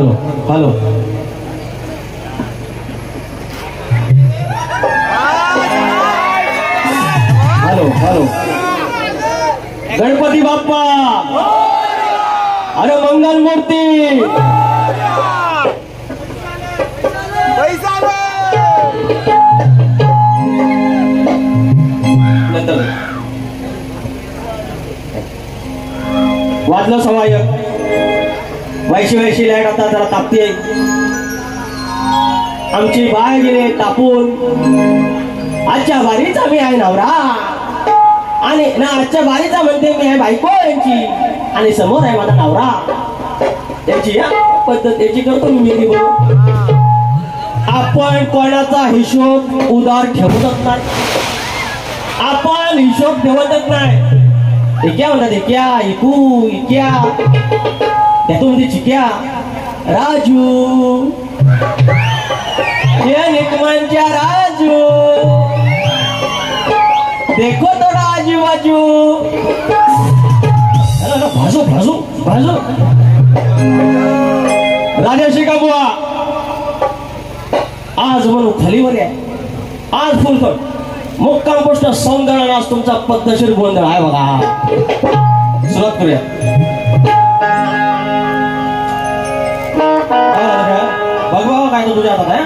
Hello hello hello Ganpati Bappa अरे मंगल मूर्ती मधलं सहाय्यक वैशी लाईट आता जरा तापते, आमची बाय गेले तापून। आजच्या बारीचा मी आहे नवरा आणि ना आजच्या बारीचा म्हणते मी आहे बायको यांची, आणि समोर आहे माझा नवरा त्याची या पद्धत त्याची करतो मी बरोबर। आपण कोणाचा हिशोब उदार ठेवतच नाही, आपण हिशोब ठेवतच नाही। क्या म्हणतात क्या इकू इक्या त्यातून ती चिक्या राजू ये निकमांच्या राजू देखो तो राजू बाजू भाजू भाजू भाजू राजाशी का बुवा आज म्हणून खालीवर आहे, आज फुलफट मुक्काम पोस्ट सौंदर्य आज तुमचा पद्धतशीर गोंधळ आहे बघा। सुरुवात करूया। बघ बाबा काय तो तुझ्या हातात आहे,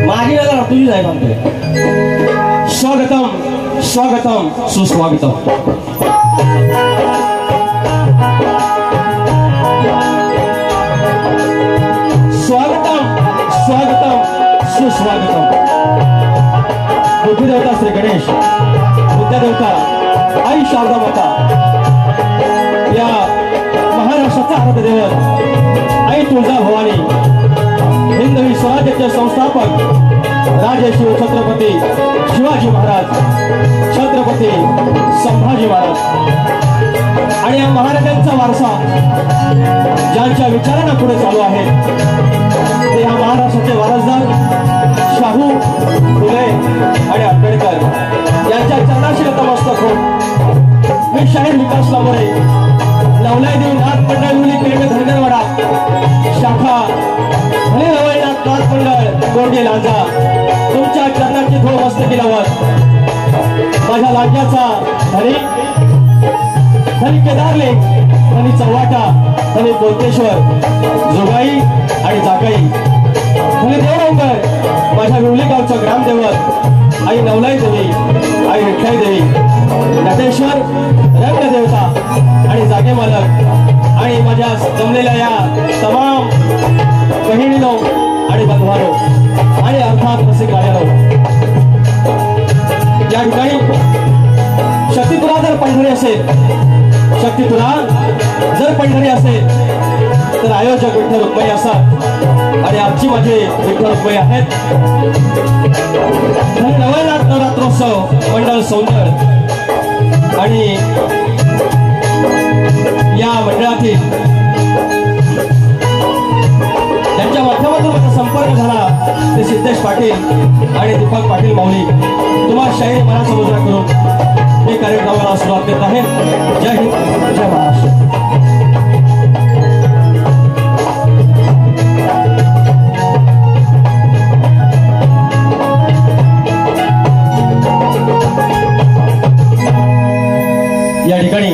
माझी नजर तुझी जाईल आमकडे। स्वागतम स्वागतम सुस्वागतम। स्वागतम स्वागतम सुस्वागतम। बुद्धिदेवता श्री गणेश, विद्यादेवता आई शारदा माता, या महाराष्ट्राचा आराध्य दैवत आई तुळजा भवानी, हिंदवी स्वराज्याचे संस्थापक राजशिव छत्रपती शिवाजी महाराज, छत्रपती संभाजी महाराज आणि या महाराजांचा वारसा ज्यांच्या विचारांना पुढे चालू आहे ते या महाराष्ट्राचे वारसदार शाहू फुले आणि आंबेडकर यांच्या चरणाशी नतमस्तक होऊन मी शाहीर विकास लांबरे, नवलाई देवी नाथ मंडळ पेरवे धनगरवाडा शाखा धनी रवळनाथ नाथ मंडळ गोडगे लांजा तुमच्या चरणाची धूळ मस्तकी लावत माझ्या लांजाचा धनी केदारले, धनी चव्हाटा, धनी बोलतेश्वर, जोगाई आणि जागाई, धनी देवरंगर, माझ्या विवली गावचं ग्रामदेवत आई नवलाई देवी, आई विठ्ठलाई देवी, नटेश्वर रंगदेवता आणि जागे मालक आणि माझ्या जमलेल्या या तमाम बहिणीनो आणि बंधवानो आणि अर्थात रसिक राजानो, या ठिकाणी शक्तिपुरा जर पंढरी असेल, शक्तिपुरा जर पंढरी असेल तर आयोजक विठ्ठल रुक्मिणी असतात आणि आजची माझे विठ्ठल रुक्मिणी आहेत। नवनाथ नवरात्रोत्सव मंडळ सौंदर्य आणि या मंडळातील त्यांच्या माध्यमातून माझा संपर्क झाला ते सिद्धेश पाटील आणि दीपक पाटील माऊली, तुम्हाला शाहीर मनाचा मुजरा करून मी कार्यक्रमाला सुरुवात करत आहे। जय हिंद जय महाराष्ट्र। या ठिकाणी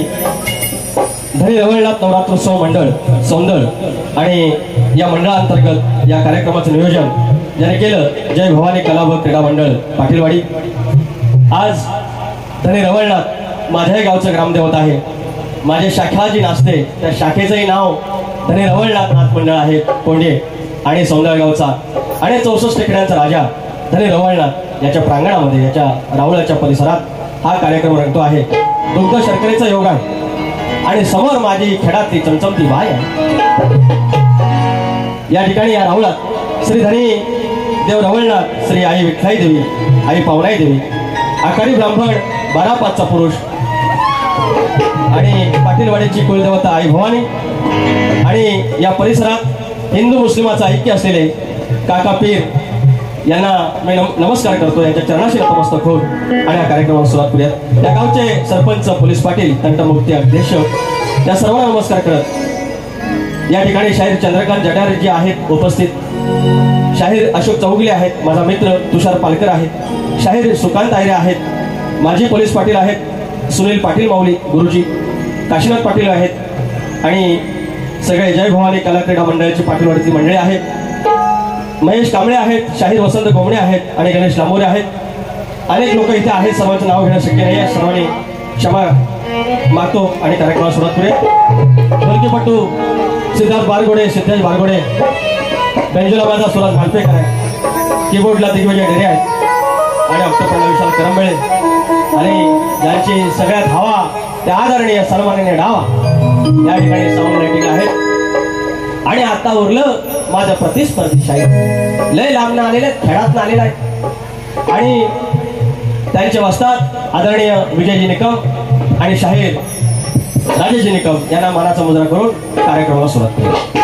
धनी रवळनाथ नवरात्रोत्सव मंडळ सौंदर्य आणि या मंडळांतर्गत या कार्यक्रमाचं नियोजन ज्याने केलं जय भवानी कला व क्रीडा मंडळ पाटीलवाडी। आज धनी रवळनाथ माझ्याही गावचं ग्रामदेवत आहे, माझे शाखा जी नाचते त्या शाखेचंही नाव धनी रवळनाथ नाथ मंडळ आहे कोंडे आणि सौंदर्य गावचा आणि 64 खेड्यांचा राजा धनी रवळनाथ याच्या प्रांगणामध्ये याच्या रावळाच्या परिसरात हा कार्यक्रम रंगतो आहे। दुग्ध शर्करेचं योगान आणि समोर माझी खेळातली चमचमती बाय या ठिकाणी या राहुळात श्री धनी देव रवळनाथ, श्री आई विठ्ठलाई देवी, आई पावनाई देवी, आकारी ब्राह्मण 12-5चा पुरुष आणि पाटीलवाडीची कुलदेवता आई भवानी आणि या परिसरात हिंदू मुस्लिमाचं ऐक्य असलेले काका पीर यांना मी नमस्कार करतो, यांच्या चरणाशी नतमस्तक होऊन आणि या कार्यक्रमाला सुरुवात करूयात। त्या गावचे सरपंच पोलीस पाटील, तंटमुक्ती अध्यक्ष या सर्वांना नमस्कार करत या ठिकाणी शाहीर चंद्रकांत जटारे जी आहेत उपस्थित, शाहीर अशोक चौगले आहेत, माझा मित्र तुषार पालकर आहेत, शाहीर सुकांत आयरे आहेत, माजी पोलीस पाटील आहेत सुनील पाटील माऊली गुरुजी, काशीनाथ पाटील आहेत आणि सगळे जय भवानी कला क्रीडा मंडळाची पाटीलवाडीची मंडळी आहेत, महेश कांबळे आहेत, शाहीर वसंत गोमणे आहेत आणि गणेश लांबोरे आहेत। अनेक लोक इथे आहेत, सर्वांचं नाव घेणं शक्य नाही आहे, सर्वांनी क्षमा मागतो आणि कार्यक्रमाला सुरुवात करूया. ढोलकीपटू सिद्धार्थ बारगोडे, सिद्धेश बारगोडे, बेंजोला माझा सुराज घालपेकर आहे, कीबोर्डला दिग्विजय ढेरे आहेत आणि ऑक्टोपरला विशाल करंबळे आणि ज्यांची सगळ्यात हवा त्या आदरणीय सन्माननीय डावा या ठिकाणी साऊंड लाइटिंग आहे. आणि आता उरलं माझं प्रतिस्पर्धी शाहीर, लय लांबनं आलेले, खेळातनं आलेला आहे आणि त्यांचे वस्ताद आदरणीय विजयजी निकम आणि शाहीर राजेशजी निकम यांना मानाचा मुजरा करून कार्यक्रमाला सुरुवात केली.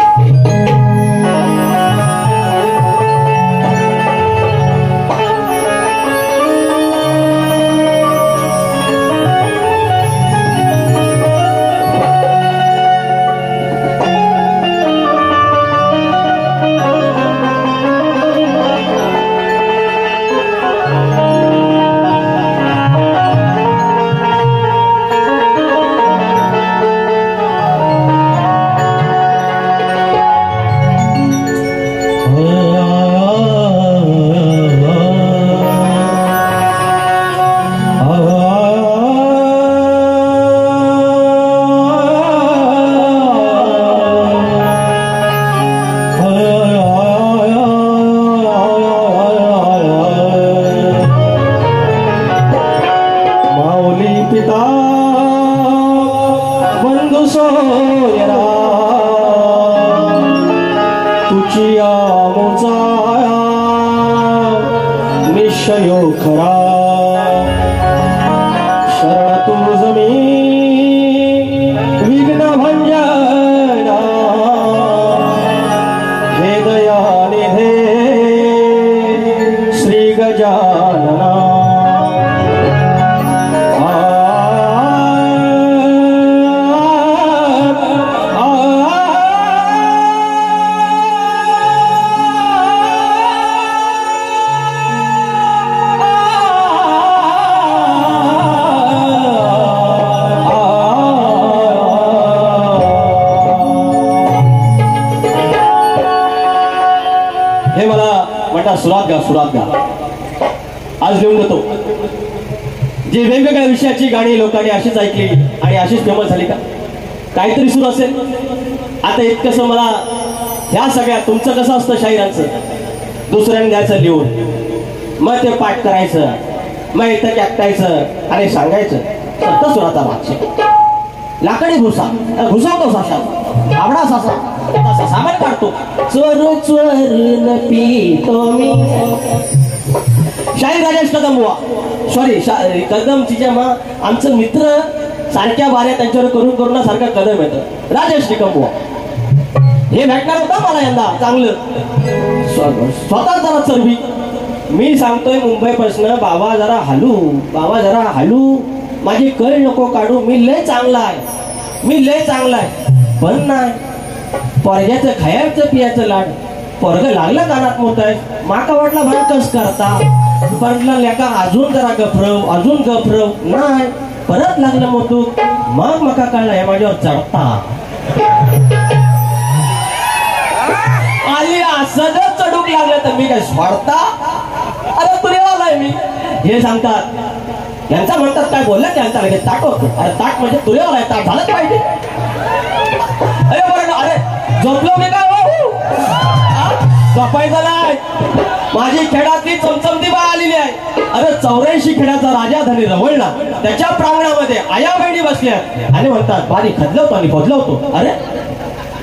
सुरात गा आज घेऊन जातो. जी वेगवेगळ्या विषयाची गाणी लोकांनी अशीच ऐकली आणि अशीच फेमस झाली का? काहीतरी सुरू असेल. आता इतकंसं मला ह्या सगळ्या तुमचं कसं असतं शाहिरांचं, दुसऱ्याने द्यायचं लिहून, मग ते पाठ करायचं, मग इथं ऐकायचं आणि सांगायचं. सत्त सुराचा भाग लाकडी घुसावतो सासा, आवडा सासा सामान काढतो, चोर चोर न पितो मी. शाहीर राजेश कदम बुवा, सॉरी कदम तिच्या आमचं मित्र सारख्या बाऱ्या त्यांच्यावर करून सारखा कदम येतं. राजेश निकम बुवा हे भेटणार होता मला यंदा चांगलं, स्वतः जरा चरबी. मी सांगतोय मुंबईपासून, बाबा जरा हलू, माझी कळ नको काढू, मी लय चांगला आहे, पण नाही पोरग्याचं खायचं पियाचं लाड, पोरग लागलं कानात मोठ आहे, माका वाटला भांडकस करता, म्हटलं लेका अजून जरा गफरव नाही, परत लागलं मोठू, मग मका कळलं हे माझ्यावर चढता आली. असं जर चढूक लागलं तर मी काय सोडता? अरे तुरेवालाय मी, हे सांगतात यांचा म्हणतात काय बोललं त्यांचा लगेच ताट होतो. अरे ताट म्हणजे तुरेवाला आहे, ताट झालंच पाहिजे. अरे बरं, अरे झोपलो मी काय हो, झोपायचं नाही. माझी खेळातली चमचमती बाय आलेली आहे. अरे 84 खेळाचा राजा धनी रवळला, त्याच्या प्रांगणामध्ये आया बहिणी बसल्या आणि म्हणतात बारी खदलवतो आणि बदलवतो. अरे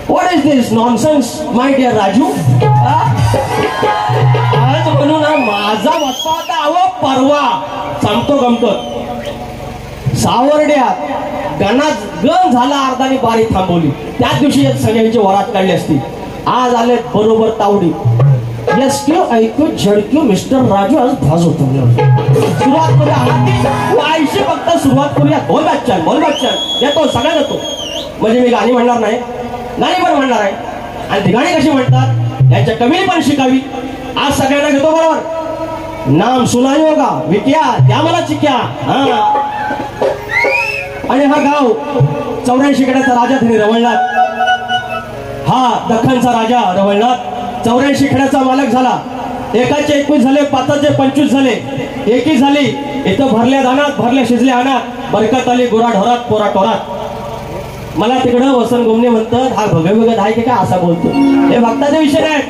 what is this nonsense my dear Raju? आज म्हणून माझा वस्ता होता अहो परवा, सांगतो गमतो सावर्ड्यात गण झाला, अर्धानी बारी थांबवली. त्याच दिवशी सगळ्यांची वरात काढली असती. आज आले बरोबर तावडी, यस क्यों ऐकू झडक्यू मिस्टर राजू आज भाज होतो. सुरुवात करूया आईशी, फक्त सुरुवात करूया. बोल बच्चन येतो, सगळ्यात येतो. म्हणजे मी गाणी म्हणणार नाही, गाणी पण म्हणणार आहे. आणि ती गाणी कशी म्हणतात यांच्या कमी पण शिकावी. आज सगळ्यांना घेतो बरोबर. नाम सुनाई होगा विक्या, त्या मला चिक्या. आणि हा गाव 84 खेड्याचा राजा धनी रवळनाथ, हा दख्खनचा राजा रवळनाथ 84 खेड्याचा मालक झाला. एकाचे 21 झाले, 5चे 25 झाले, एकी झाली. इथं भरल्या दानात, भरल्या शिजल्या अनात बरकत आली गुरा ढोरात पोरा टोरात. मला तिकडं वसंत गोमने म्हणतात हा भगत आहे की काय असा बोलतो. हे भक्ताचे विषय आहेत,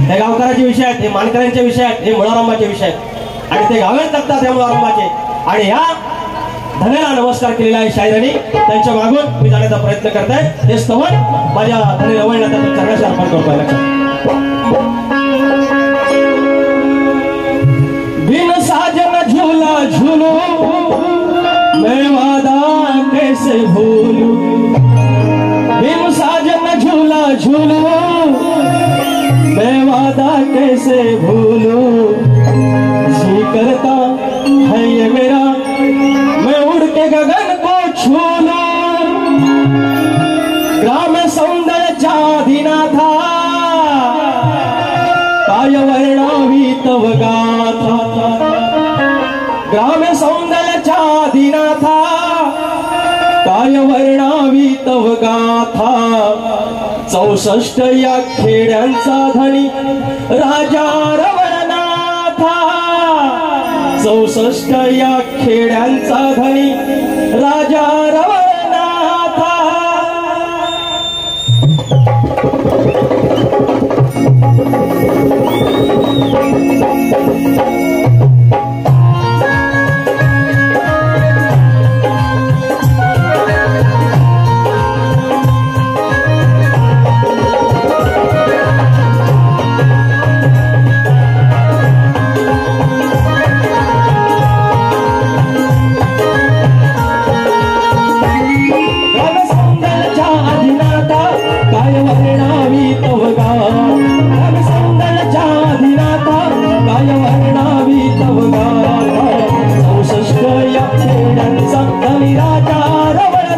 हे गावकराचे विषय आहेत, हे मानकऱ्यांचे विषय आहेत, हे मुळारंबाचे विषय आहेत आणि ते गावेच लागतात या मुळारंबाचे. आणि ह्या धनेला नमस्कार केलेला आहे शाहिरांनी, त्यांच्या मागून मी जाण्याचा प्रयत्न करताय. हे स्तवन माझ्या धने रवळला त्यातून चरणाशी अर्पण करतोय. लक्षात बिन साजन झूला झूलो मैं वादा कैसे भूलूं, बिन साजन झूला झूलो मैं वादा कैसे भूलूं. जी करता है ये मेरा मैं उड़ के गगन को छू लूं. ग्राम सौंदर्याच्या अधीनाथा काय वर्णावी तव गाथा. ग्राम सौंदर्याच्या अधीनाथा काय वर्णावी तव गाथा. 64 या खेड्यांचा धनी राजा रवळनाथा. 64 या खेड्यांचा धनी राजा रवळनाथा. काय वर्णावी तव गाथा. सौंदर्याच्या अधीनाथा काय वर्णावी तव गाथा. 64 या खेड्यांचा धनी राजा रवळनाथा.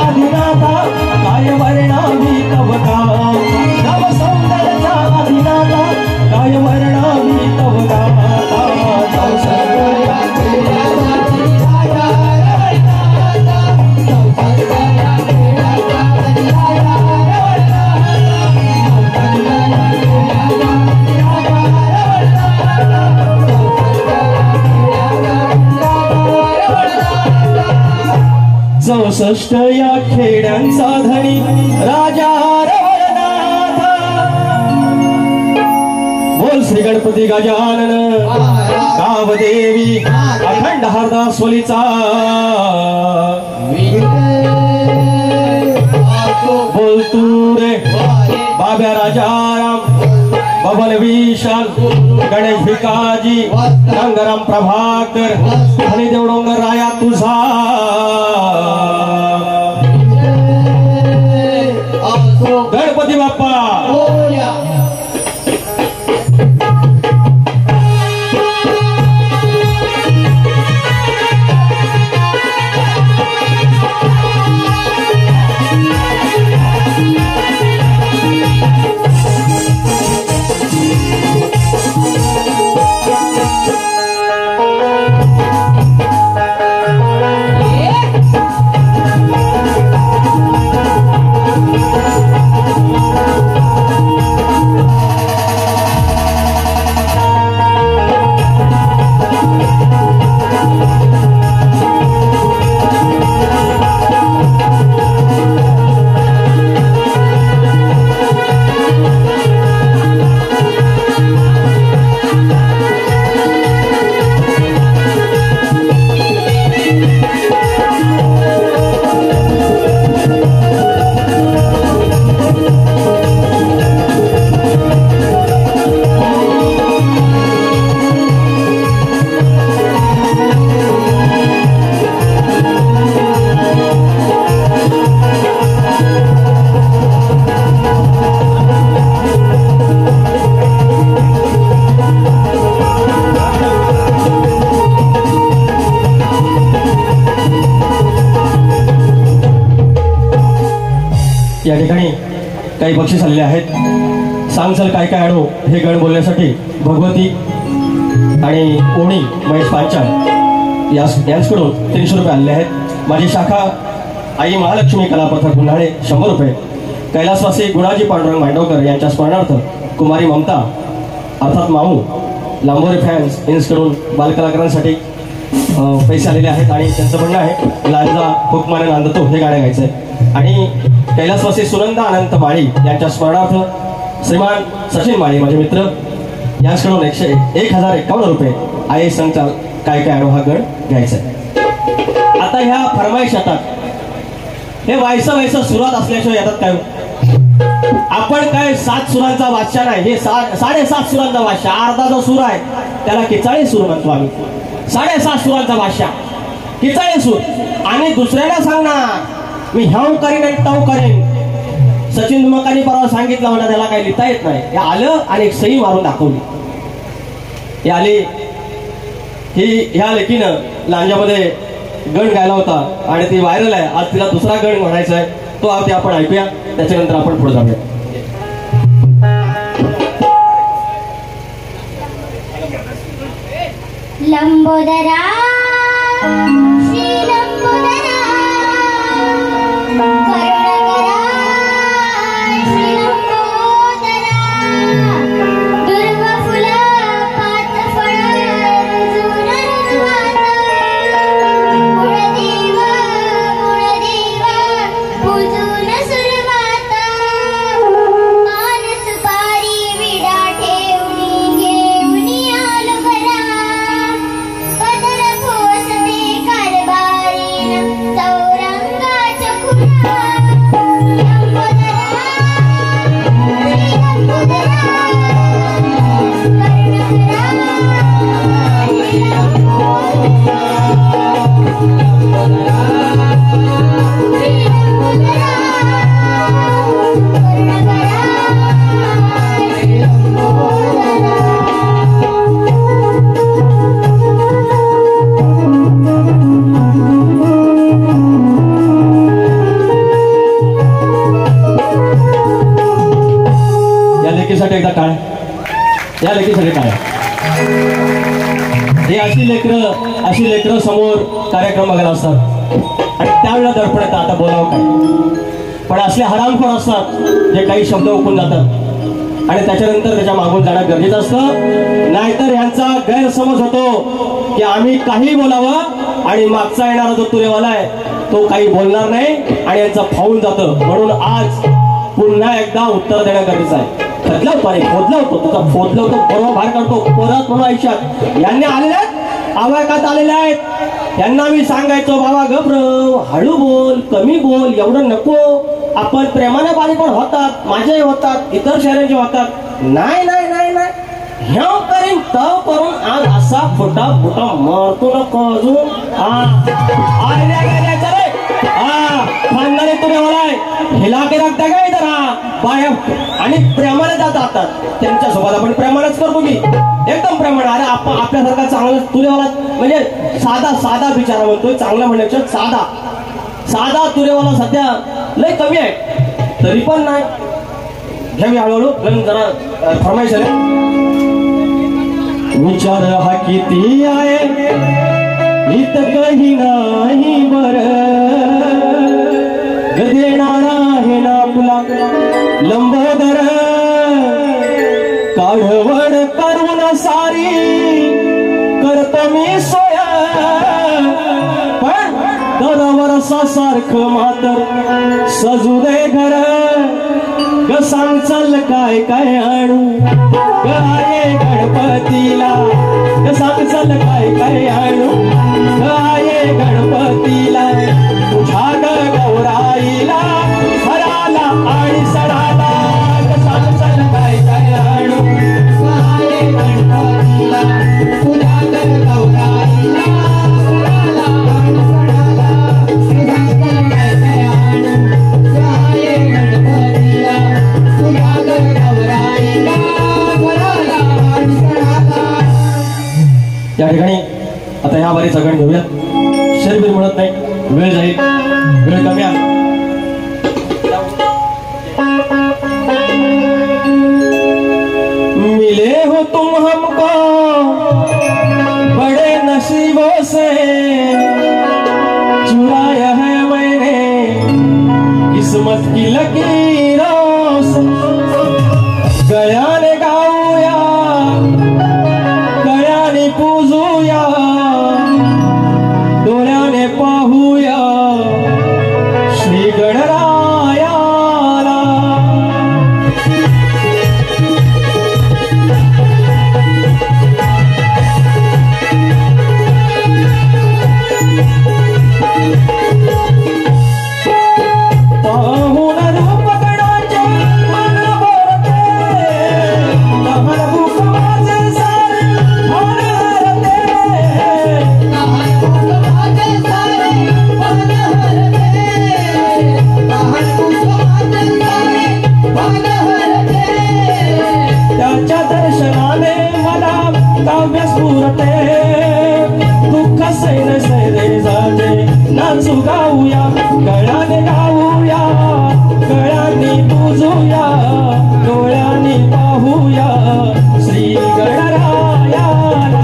अधिनाथा काय वर्णावी तव गाथा नव सौंदर्याचा अधिनाथा काय वर्णावी तव गाथा सौंदर्या चौसष्ट या खेड्यांचा धनी राजा रवळनाथा बोल श्री गणपती गजानन कावदेवी अखंड हरदासोलीचा बोल तू रे बाब्या राजाराम बबन विशाल गणेश भिकाजी गंगाराम प्रभाकर हरिदेव डोंगर राया तुझा गणपती बाप्पा या ठिकाणी काही बक्षीस आलेले आहेत. सांगचल काय काय आणू हे गण बोलण्यासाठी भगवती आणि ओणी महेश पांचाळ यांच्याकडून 300 रुपये आलेले आहेत. माझी शाखा आई महालक्ष्मी कलापथक गुन्हाळे 100 रुपये. कैलासवासी गुणाजी पांडुरंग मांडवकर यांच्या स्मरणार्थ कुमारी ममता अर्थात मामू लांबोरे फॅन्स यांच्याकडून बालकलाकारांसाठी पैसे आलेले आहेत आणि त्यांचं म्हणणं आहे लांजा हुकमाने नांदतो हे गाणं गायचं आहे. आणि कैलासवासी सुनंदा अनंत माळी यांच्या स्मरणार्थ श्रीमान सचिन माळी माझे मित्र यांच्याकडून 1051 रुपये आय संघचा काय काय आणू हा गण घ्यायचा आहे. आता ह्या फरमाईश येतात हे व्हायचं सुरुवात असल्याशिवाय येतात काय. आपण काय 7 सुरांचा बादशाह नाही, हे 7.5 सुरांचा बादशाह. अर्धा जो सूर आहे त्याला किचाळी सूर म्हणतो आम्ही. 7.5 सुरांचा बादशाह किचाळी सूर. आणि दुसऱ्याला सांगणार मी ह्याव करीन आणि तव करेन. सचिन धुमाकांनी परवा सांगितलं म्हणा त्याला काही लिहिता येत नाही. हे आलं आणि एक सही मारून दाखवली. हे आली ही ह्या लेकीनं लांजामध्ये गण गायला होता आणि ती व्हायरल आहे. आज तिला दुसरा गण म्हणायचा आहे तो आधी आपण ऐकूया, त्याच्यानंतर आपण पुढे जाऊया. लंबोदरा श्री लंबोदरा करुणकरा श्री लंबोदरा दुर्व फुल पात फळ रुजून रुजवात गुणदेव पूजून सुरवात पान सुपारी विडा ठेवणी घेऊन आलो घरा. पदर पोसते कारभारी लेकीसाठी एकदा काय, या लेकीसाठी काय. हे अशी लेकरं समोर कार्यक्रम बघायला असतात आणि त्यावेळेला दडपण येतं आता बोलावं काय. पण असले हरामखोर असतात जे काही शब्द ओकून जातात आणि त्याच्यानंतर त्याच्या मागून जाणं गरजेचं असतं. नाहीतर यांचा गैरसमज होतो की आम्ही काही बोलावं आणि मागचा येणारा जो तुरेवाला आहे तो काही बोलणार नाही आणि यांचं फावून जातं. म्हणून आज पुन्हा एकदा उत्तर देणं गरजेचं आहे. खदला होतो आणि खोदला होतो तुझा फोदला होतो बरोबर बाहेर काढतो परत म्हणून आयुष्यात. यांनी आलेले आहेत आवाकात आलेले आहेत यांना मी सांगायचो बाबा गब्र हळू बोल कमी बोल एवढं नको. आपण प्रेमाने पाणी पण होतात माझेही होतात इतर शहरांचे होतात. नाही नाही नाही नाही ह्या करीन तव करून आज असा फुटा फुटा मारतो नको अजून. खानदारी तुम्ही होलाय हिला के लागता काय जरा पाय आणि प्रेमाने जातात त्यांच्यासोबत आपण प्रेमानेच करतो मी एकदम प्रेमाने. अरे आपण आपल्यासारखा चांगला तुरेवाला म्हणजे साधा बिचारा म्हणतोय चांगला म्हणण्यापेक्षा साधा तुरेवाला सध्या लय कमी आहे तरी पण नाही. घ्यावी हळूहळू जरा फरमाईश आहे. विचार हा किती आहे इत काही नाही बर देणारा आहे ना तुला लंबोदर काढवड करून सारी करतो मी सोया पण दर वर्षासारखं मातर सजू दे घर ग सांग चल काय काय आणू गाये गणपतीला ग सांग चल काय काय आणू गाये गणपतीला तुझ्या गौराईला हराला आणि सडाला ग सांग चल काय काय आणू गाये गणपतीला तुझ्या गौराईला हराला आणि सडाला ग सांग चल काय काय आणू गाये गणपतीला तुझ्या गौराईला हराला आणि सडाला. या ठिकाणी आता ह्या बारी सगळं घेऊयात. शरीर मिळत नाही वेळ जाईल वेळ कमी आहे. मिले हो तुम हमको बड़े नसीबों से चुराया है मैंने किस्मत की लकीरों से. गयाने गाऊया गयाने पूजूया डोळ्याने पाहूया श्री गणरायाला. पाहून रूप गणाचे मन भरते लहान भूक माझे सारे मन हरते. त्याच्या दर्शनाने मला काव्य स्फुरते दुःख सैर सैरे जाते नाचू गाऊया गळ्याने गाऊया गळ्याने पूजूया डोळ्याने पाहूया श्री गणरायाला.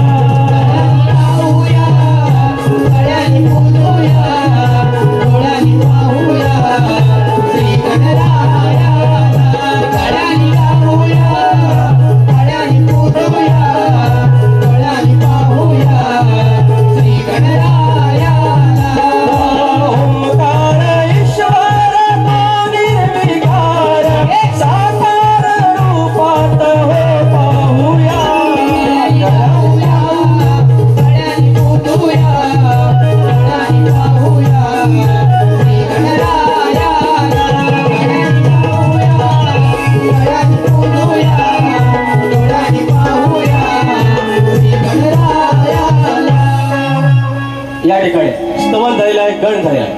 या ठिकाणी स्तवन झालेला आहे गण झालेला आहे.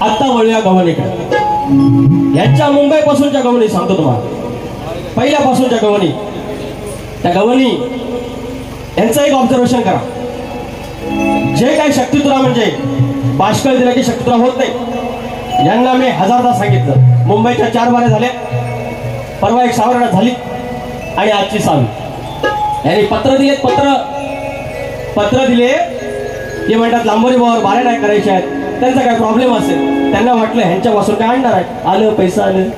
आता वळूया गवणीकडे. यांच्या मुंबईपासूनच्या गवणी सांगतो तुम्हाला पहिल्यापासूनच्या गवणी. त्या गवणी यांचं एक ऑब्झर्वेशन करा. जे काही शक्तितुरा म्हणजे बाष्कळ दिला की शक्तितुरा होत नाही. यांना मी हजारदा सांगितलं. मुंबईच्या 4 बाऱ्या झाल्या परवा एक सावरणा झाली आणि आजची 6वी. यांनी पत्र दिले, पत्र दिले की म्हणतात लांबोरी भावावर बाऱ्या नाही करायच्या आहेत. त्यांचा काय प्रॉब्लेम असेल, त्यांना वाटलं ह्यांच्यापासून काय आणणार आहे. आलं पैसा आलं.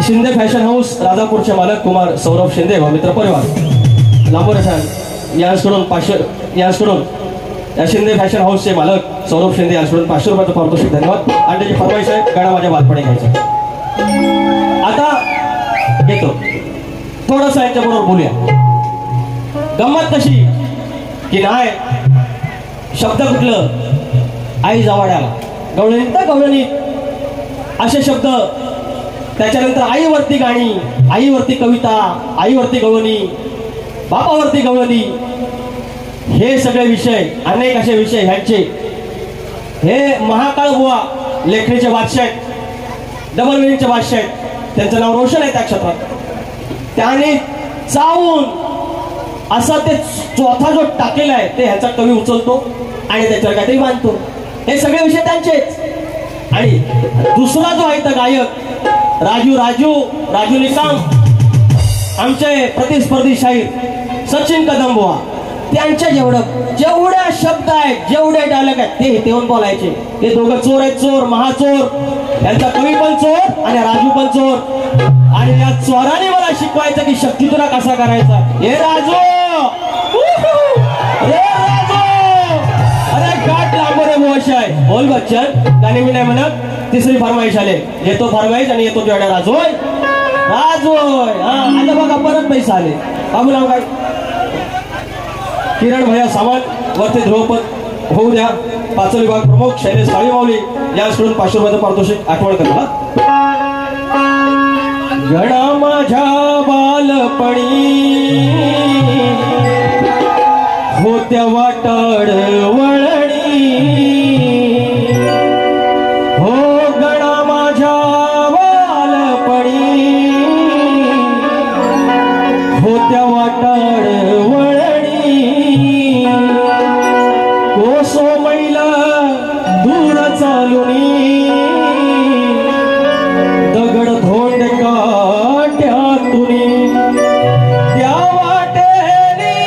शिंदे फॅशन हाऊस राजापूरचे मालक कुमार सौरभ शिंदे व मित्र परिवार लांबोरे साहेब यांच्याकडून 500 यांच्याकडून या शिंदे फॅशन हाऊसचे मालक सौरभ शिंदे यांच्याकडून 500 रुपयाचं पारितोषिक. धन्यवाद. आणि त्याची फरमाईश आहे गाणं माझ्या बालपणी घ्यायचं. आता घेतो थोडंसं यांच्याबरोबर बोलूया. गंमत कशी की नाही शब्द कुठलं आई जवाड्याला गवळणीत ना गवळणीत असे शब्द. त्याच्यानंतर आईवरती गाणी, आईवरती कविता, आईवरती गवळणी, बापावरती गवळणी. हे सगळे विषय, अनेक असे विषय ह्यांचे. हे महाकाळ बुवा लेखणीचे बादशाह आहेत, डबल मिनिंगचे बादशाह आहेत. त्यांचं नाव रोशन आहे त्या क्षेत्रात. त्याने चावून असा ते चौथा जो टाकेला आहे ते ह्याचा कवी उचलतो आणि त्याच्यावर काहीतरी बांधतो. हे सगळे विषय त्यांचेच. आणि दुसरा जो आहे तर गायक राजू निकाम, आमचे प्रतिस्पर्धी शाहीर सचिन कदम बुवा, त्यांच्या जेवढ्या शब्द आहेत, जेवढे डायलॉग आहेत ते तेवढं बोलायचे. ते दोघं चोर आहेत, चोर महाचोर. यांचा कवी पण चोर आणि राजू पण चोर. आणि या चोराने मला शिकवायचं की शक्ती तुला कसा करायचा. हे राजू, अरे गाठ लांबोरे मोश आहे. बोल बच्चन, गाणी मी नाही म्हणत. तिसरी फरमाईश आले, येतो फरमाईश आणि येतो जेवढ्या राजोय हा. आता बघा परत पैसा आले. बाबू नाव काय? किरण भैया सावंत वरती ध्रुवपद होऊ द्या. पाचोली विभाग प्रमुख शैलेश काळीमावली यांच्याकडून 500 रुपयाचं पारितोषिक. आठवण करा. गणा माझ्या बालपणी होत्या वाटाड वळणी. हो गणा माझ्या बालपणी होत्या वाटाड वळणी. कोसो मैला दूर चालुनी दगड धोंड काट्यातुनी. त्या वाटेनी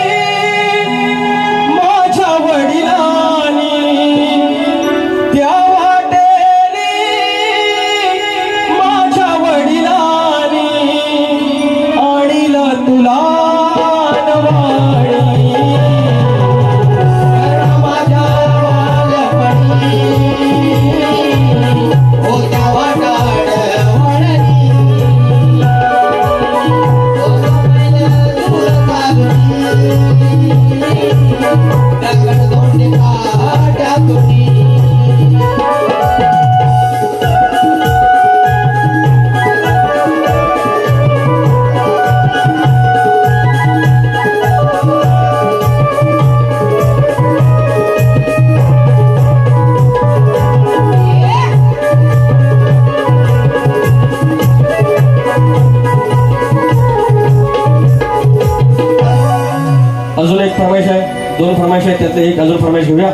माझ्या वडिलांनी, त्या वाटेनी माझ्या वडिलांनी आणीला तुला नवाडी. माझ्या बालपणी होत्या वाटाड वळणी. दगड धोंड काट्यातुनी. अजून एक फरमाईश आहे, 2 फरमाईश आहेत, त्यातले एक अजून फरमाईश घेऊया.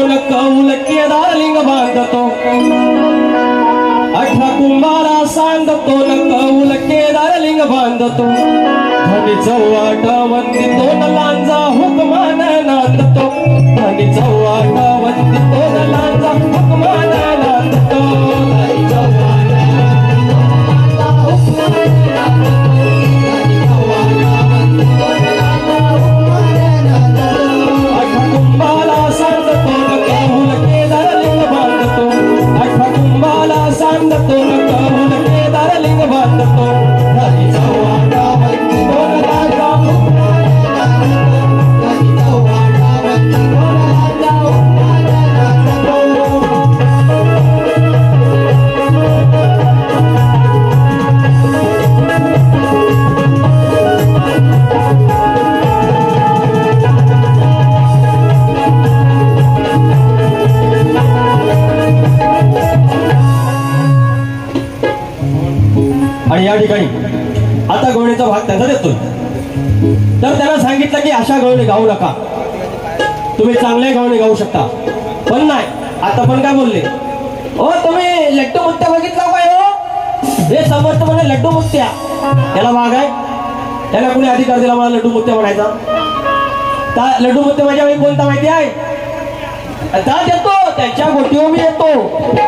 न कौल केदार लिंग बांधतो 18 कुंभारा सांगतो न कौल केदार लिंग बांधतो धनी चव्हाट वंदितो न लांजा हुकमान नांदतो धनी चव्हाट वंदितो न लांजा हुकमान नांदतो धनी चव्हाट कुंभाला सांगतो न कौल केदार लिंग बांधतो 18 कुंभाला सांगतो न कौल केदार लिंग बांधतो धनी चव्हाट वंदितो न लांजा आणि या ठिकाणी आता गवळीचा भाग त्यांचा देतोय. तर त्यांना सांगितलं की अशा गवळी गाऊ नका, तुम्ही चांगले गवळी गाऊ शकता. पण नाही, आता पण काय बोलले, ओ तुम्ही लड्डू मुत्या बघितला काय हो? हे समर्थ म्हणजे लड्डू मुत्या, त्याला भाग आहे, त्याला कुणी अधिकार दिला मला लड्डू मुत्या म्हणायचा? त्या लड्डू मुत्या माझ्या वेळी कोणता माहिती आहे? आता देतो त्यांच्या गोटीवर मी येतो,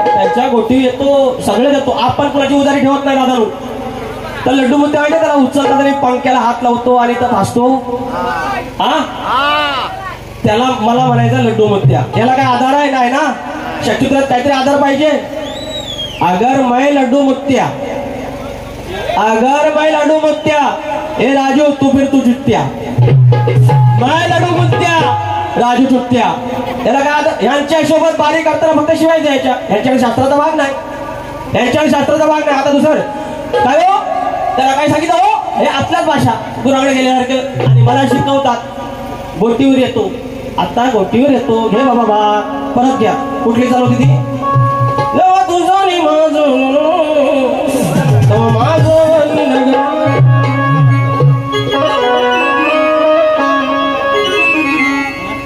त्यांच्या गोटी येतो, सगळे देतो. आपण कुणाची उधारी ठेवत नाही दादा. तर लड्डू मुद्दे माहिती त्याला उचलता तरी पंख्याला हात लावतो आणि तर हसतो. त्याला मला म्हणायचं लड्डू मुद्द्या, याला काय आधार आहे? नाही ना, शक्यतो काहीतरी आधार पाहिजे. अगर मैं लड्डू मुत्या, अगर मैं लड्डू मुत्या, ए राजू तू फिर तू जुत्या, मैं लड्डू मुत्या राजू चुत्या. याला काय यांच्या सोबत बारी करताना फक्त शिवाय द्यायच्या, यांच्याकडे शास्त्राचा भाग नाही, यांच्याकडे शास्त्राचा भाग नाही. आता दुसरं काय हो, त्याला काय सांगितलं हो, हे आपल्याच भाषा गुराकडे गेल्यासारखं आणि मला शिकवतात. गोटीवर येतो, आता गोटीवर येतो, घे बाबा भाग, परत घ्या. कुठली चालू होती ती? तुझं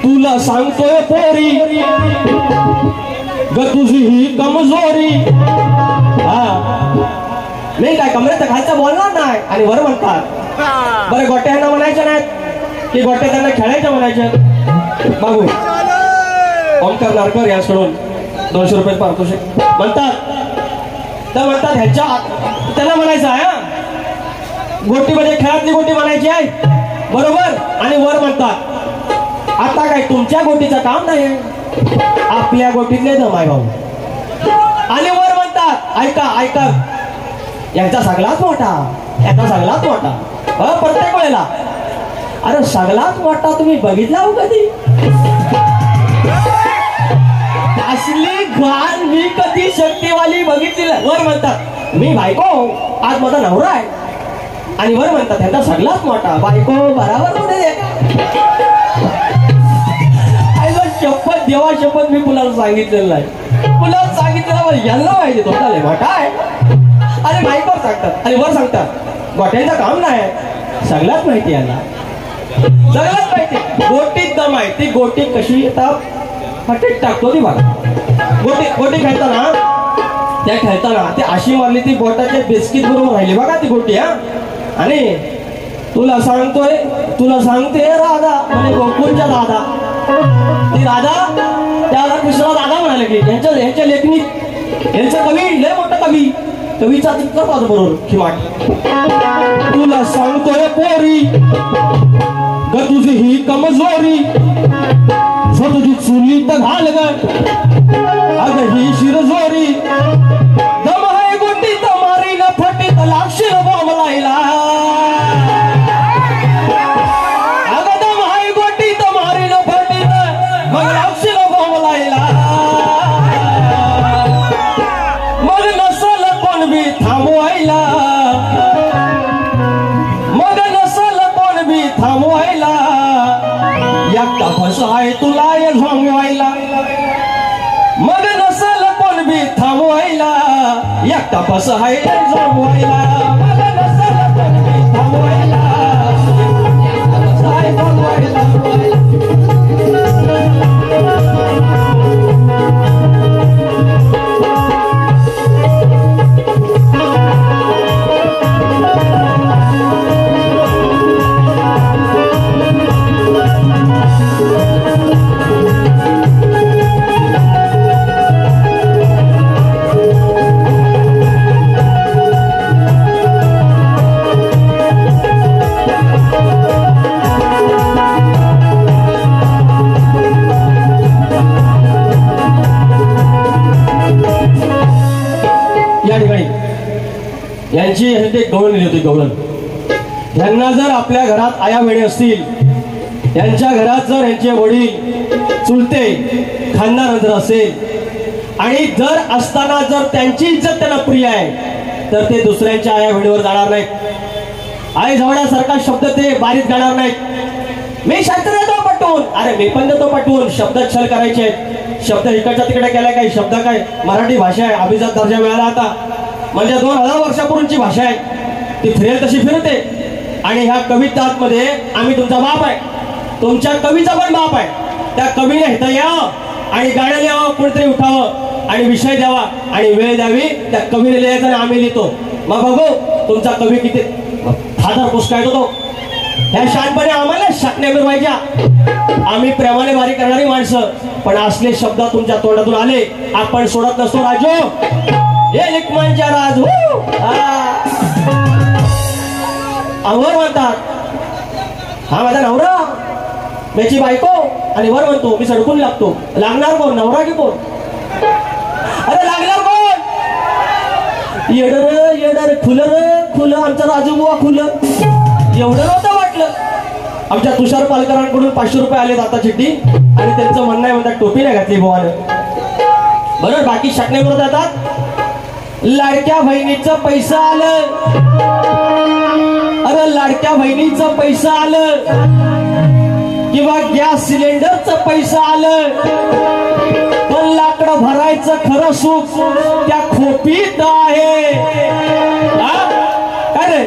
तुला सांगतोय पोरी ग तुझी ही कमजोरी. नाही काय कमरेचा खालचा बोलणार नाही आणि वर म्हणतात. बरं गोट्यांना म्हणायचं नाहीत की गोट्या त्यांना खेळायच्या म्हणायच्या. बाबू ओमकार नारकर याकडून 200 रुपये पारितोषिक म्हणतात. तर म्हणतात ह्याच्या त्यांना म्हणायचं आहे गोटी म्हणजे खेळातली गोटी म्हणायची आहे, बरोबर. आणि वर म्हणतात आता काय तुमच्या गोटीचं काम नाही, आपल्या गोटीतले दम आहे भाऊ. आणि वर म्हणतात ऐका ऐका, यांचा सगळाच मोठा, याचा सगळाच मोठा. प्रत्येक वेळेला अरे सगळाच मोठा तुम्ही बघितला हो कधी? असली घाण मी कधी शक्तीवाली बघितली. वर म्हणतात मी बायको, आज माझा नवरा आहे. आणि वर म्हणतात यांचा सगळाच मोठा, बायको बराबर कुठे? शपथ देवा शपथ मी कुणाला सांगितलेलं नाही, कुणाला सांगितलेलं यांना माहिती तो मोठा आहे. आणि बायकोवर सांगतात आणि वर सांगतात गोट्यांचं काम नाही, सगळ्यात माहिती यांना, सगळ्यात माहिती. गोटीत दम आहे, ती गोटी कशी फटेट टाकतो ती बघा. गोटी खेळताना त्या खेळताना ती अशी मारली ती बोटाच्या बिस्किट बरोबर राहिली बघा ती गोटी. आणि तुला सांगते राधा म्हणजे गोकुळच्या दादा, ती राधा त्याला कृष्णाला दादा म्हणाले की यांच्या लेखनी यांचं कवी लय मोठा कवीचा करतात बरोबर खिमाट. तुला सांगतोय पोरी ग तुझी ही कमजोरी, तुझी चुली तर घाल ग अग ही शिरजोरी. दम आहे गोटी तर मारी न फटी तर लागशील बोंबलायला. अग दम आहे गोटी तर मारी न फटी तर मग लागशील बोंबलायला. मग नसल कोण बी थांबवायला, मग नसल कोण बी थांबवायला. एकटा फस आहे तुला ये झोंगवायला. मग नसल कोण बी थांबवायला, एकटा फस आहे झोंगवायला. मग नसल कोण बी थांबवायला, एकटा फस आहे झोंगवायला. यांची ते गवळण दिली होती. गवळण यांना जर आपल्या घरात आया वेळे असतील, यांच्या घरात जर यांचे वडील चुलते खानदार जर असेल आणि जर असताना जर त्यांची इज्जत त्यांना प्रिय आहे तर ते दुसऱ्यांच्या आया वेळेवर जाणार नाहीत. आई जवळासारखा शब्द ते बारीत गाणार नाहीत. मी शास्त्र देतो पटवून, अरे मी पण देतो पटवून. शब्द छल करायचे आहेत. शब्द इकडच्या तिकडे केलाय काही शब्द काय मराठी भाषा आहे, अभिजात दर्जा मिळाला आता. म्हणजे 2000 वर्षापूर्वीची भाषा आहे, ती फिरेल तशी फिरते. आणि ह्या कवितांमध्ये आम्ही तुमचा बाप आहे, तुमच्या कवीचा पण बाप आहे. त्या कवीने इथं यावं आणि गाणं लिहावं, कोणीतरी उठावं आणि विषय द्यावा आणि वेळ द्यावी. त्या कवीने लिहायचं आणि आम्ही लिहितो. मग बघू तुमचा कवी किती फादर पुस्तक येतो तो. ह्या शानपणे आम्हाला शाकण्या मिरवायच्या. आम्ही प्रेमाने बारी करणारी माणसं, पण असले शब्द तुमच्या तोंडातून आले आपण सोडत नसतो. राजू हे लिखमानच्या राज वर म्हणतात, हा माझा नवरा त्याची बायको, आणि वर म्हणतो मी सडकून लागतो. लागणार कोण, नवरा की कोण? अरे लागणार कोण? येडर येडर खुलं खुलं आमचा राजू बुवा खुलं. एवढं नव्हतं वाटलं. आमच्या तुषार पालकरांकडून 500 रुपये आले आता चिठ्ठी, आणि त्यांचं म्हणणं आहे म्हणतात टोपी नाही घातली बुवानं. बरोबर. बाकी शाकण्या करत येतात. लाडक्या बहिणीचं पैसा आलं, अरे लाडक्या बहिणीचं पैसा आलं किंवा गॅस सिलेंडरचं पैसा आलं, पण लाकडं भरायचं खरं सुख त्या खोपीत आहे. काय रे?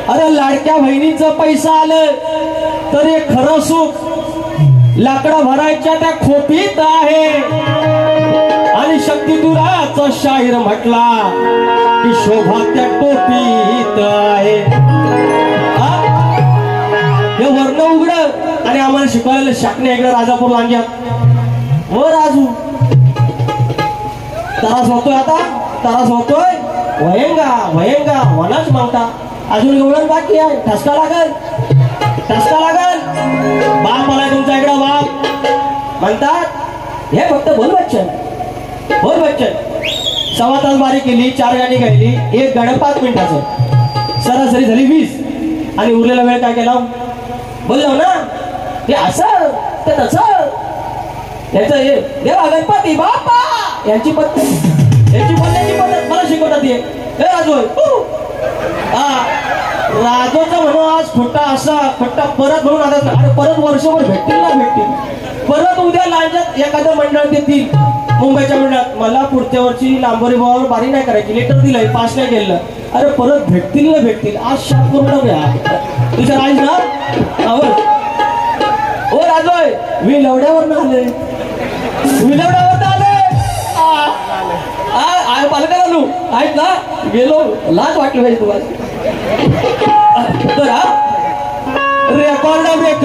अरे लाडक्या बहिणीचं पैसा आलं तर हे खरं सुख लाकडं भरायच्या त्या खोपीत आहे. आणि शक्तिदुराचा शाहीर म्हटला की शोभा त्या टोपीत आहे. हे वर्ण उघड आणि आम्हाला शिकवायला शाकणे इकडे राजापूर लांग्यात व राजू त्रास होतोय. आता त्रास होतोय. वयंगा वनाच मागता. अजून एवढं बाकी आहे. ठसका लागल, ठसका लागल. बाप आलाय तुमचा इकडं. बाप म्हणतात हे फक्त बोल बच्चन. 1.25 तास बारी केली, 4 गाणी गायली, एक गाणं 5 मिनिटाचं, सरासरी झाली 20. आणि उरलेला वेळ काय केला? बोललो ना हे असं ते तसं. याचं हे देवा गणपती बाप्पा यांची पद्धत, याची बोलण्याची पद्धत मला शिकवतात. ये हे राजू राजूचं म्हणून आज खोटा असा खोटा परत म्हणून आता. अरे परत वर्षभर भेटतील ना भेटतील. परत उद्या लांजात एखादं मंडळ देतील मुंबईच्या मंडळात. मला पुढच्या वर्षी लांबोरी भावावर बारी नाही करायची, लेटर दिलंय, पास नाही केलं. अरे परत भेटतील ना भेटतील. आज शाप करून टाकूया तुझ्या राज ना. ओ राजोय मी लवड्यावर आले, मी लवड्यावर आले. पालकाला लू आहेत ना गेलो. लाज वाटली पाहिजे तुम्हाला. तर रेकॉर्ड ब्रेक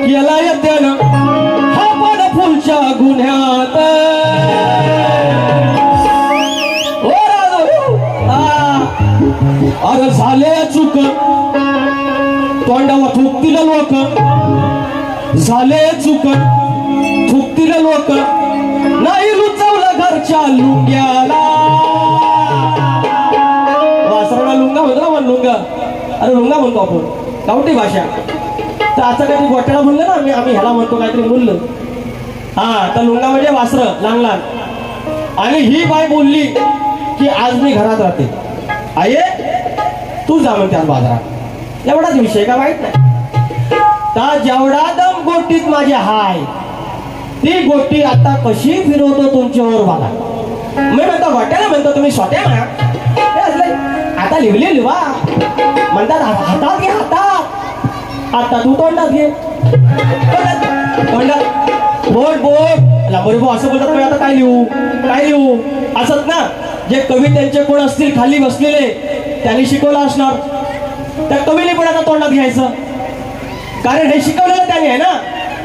केला येते ना हा पण फुलच्या गुन्ह्यात. अरे झाले चूक तोंडावर थुकतील लोक, झाले चूक थुकतील लोक. नाही लुचवलं घरच्या लुंग्याला. वासराला लुंगा म्हणतो ना, लुंगा. अरे लुंगा म्हणतो आपण, गावठी भाषा. तर असं काहीतरी गोट्याला म्हणलं ना आम्ही ह्याला म्हणतो काहीतरी बोललं. हा तर लुंगा म्हणजे वासर लहान लहान. आणि ही बाई बोलली की आज मी घरात राहते, आये तू जा म्हणते आज बाजारात. एवढाच विषय का वाईट नाही. तर जेवढा दम गोष्टीत माझ्या हाय ती गोष्टी आता कशी फिरवतो तुमच्यावर बघा. मी म्हणतो गोट्याला म्हणतो तुम्ही स्वतः म्हणा. आता लिहिली लिवा म्हणतात हातात घे हातात. आता तू तोंडात घे तोंडात. बोल बोल लांबोरी भाऊ असं बोलतात. आता काय लिहू काय लिहू असत ना. जे कवी त्यांचे कोण असतील खाली बसलेले त्यांनी शिकवलं असणार. त्या कवीने पण आता तोंडात घ्यायचं, कारण हे शिकवलेलं त्याने आहे ना.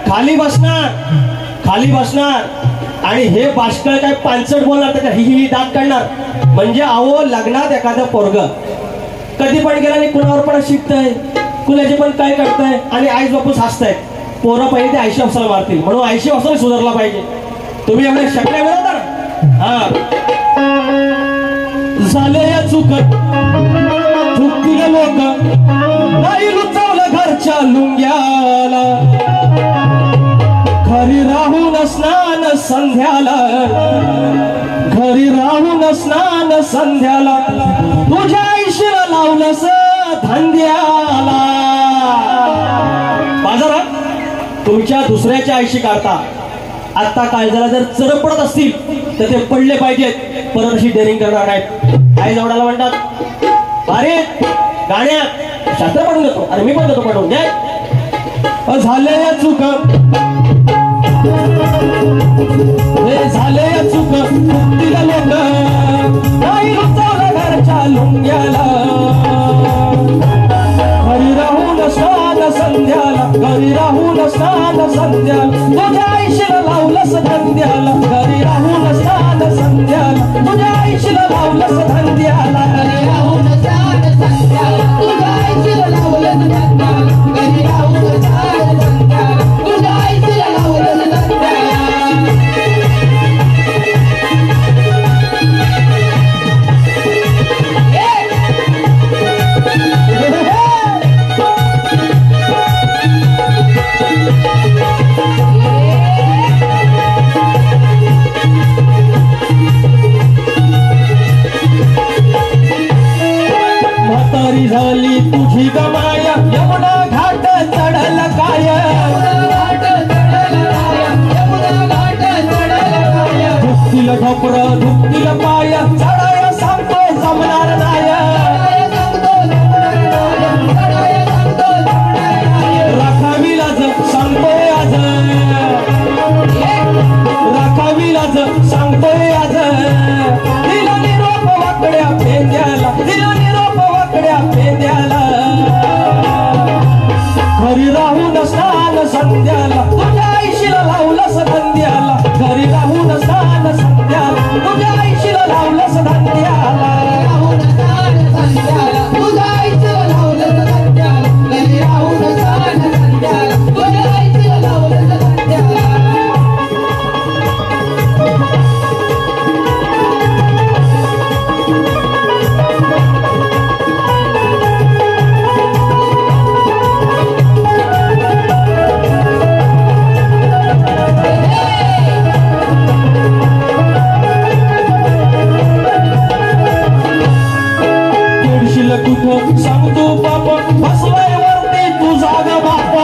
खाली बसणार आणि हे बाष्कळ काय पांचट बोलणार, त्याच्या ही दात काढणार. म्हणजे अहो लग्नात एखादं पोरग कधी पण गेला आणि कुणावर पण शिकतंय, कुणाचे पण काय करताय आणि आईस बापूस हसताय. पोरं पहिले ते 80 वर्षाला मारतील, म्हणून 80 वर्षाला सुधारला पाहिजे. तुम्ही एवढ्या शकल्या मिळवता ना. हा झाले या चुकत चुकतील लोक नाही लुचवलं घरच्या लुंग्याला घरी राहून स्नान संध्याला घरी राहून स्नान संध्याला तुझ्या आईशीला लावलंस धंद्याला बाजारात तुमच्या दुसऱ्याच्या आईशी काढता आता काळजाला जर चरपडत असतील तर ते पडले पाहिजेत परत अशी डेअरिंग करणार नाहीत आई जवळाला म्हणतात अरे गाण्यात शास्त्र पडून देतो अरे मी पण देतो पडून द्या झाले या चूक हे झाले या चूक तिला लोक नाही लुचवलं घरच्या लुंग्याला घरी राहून स्नान संध्याला घरी राहून स्नान संध्याला तुझ्या आईशीला लावलंस धंद्याला घरी राहून स्नान संध्याला तुझ्या आईशीला लावलंस धंद्याला घरी राहून स्नान संध्याला तुझ्या आईशीला लावलंस धंद्याला घरी राहून स्नान संध्याला तुझ्या आईशीला लावलंस धंद्याला झाली तुझी गमाया यमुना घाट चढल काय दुखतील ढोपर दुखतील पाय चढाया सांगतो जमणार नाही राखावीलाच सांगतोय आज राखावीलाच सांगतोय आज दिला निरोप वाकड्या पेंद्याला दिला निरोप वाकड्या पेंद्याला घरी राहून स्नान संध्याला तुझ्या आईशीला लावलंस धंद्याला घरी राहून स्नान संध्याला तुझ्या आईशीला लावलंस धंद्याला राहून स्नान संध्याला तुझ्या आईशीला लावलंस धंद्याला घरी राहून स्नान संध्याला तुझ्या आईशीला लावलंस धंद्याला कुठं सांगतो बाप बसलाय वरती तुझा ग बाप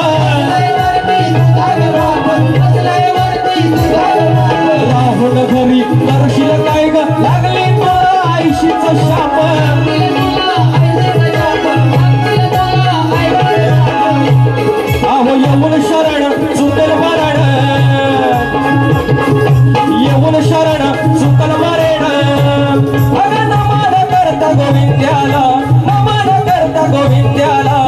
राहुल घरी करशील काय ग लागली तुला आईशीच शाप आहो येऊन शरण सुतल मरण येऊन शरण सुतल मरण अग नमन करता गोविंद्याला गोविंद्याला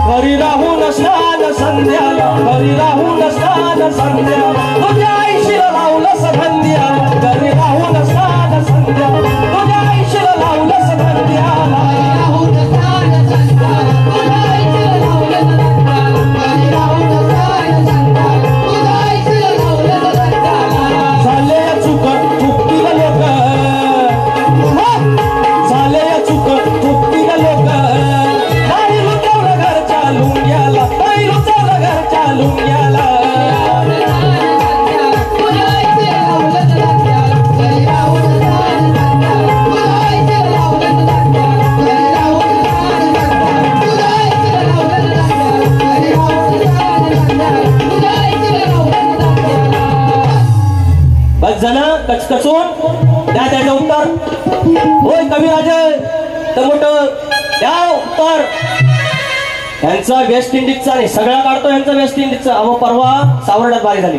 घरी राहून स्नान संध्याला घरी राहून स्नान संध्याला तुझ्या आईशीला लावलंस धंद्याला घरी राहून स्नान संध्याला तुझ्या आईशीला लावलंस धंद्याला राहून स्नान संध्याला तुझ्या आईशीला लावलंस धंद्याला घरी राहून स्नान संध्याला तुझ्या आईशीला लावलंस धंद्याला झाले चुक चुकतील लोक झाले चुक चुकतील लोक नाही लुचवलं घरच्या लुंग्याला नाही लुचवलं घरच्या लुंग्याला बस झालं कचकचून द्या त्याचं उत्तर होय कविराज तर मोठं द्या उत्तर यांचा वेस्ट इंडिजचा नाही सगळा काढतो यांचा वेस्ट इंडिजचा अहो परवा सावर्ड्यात बारी झाली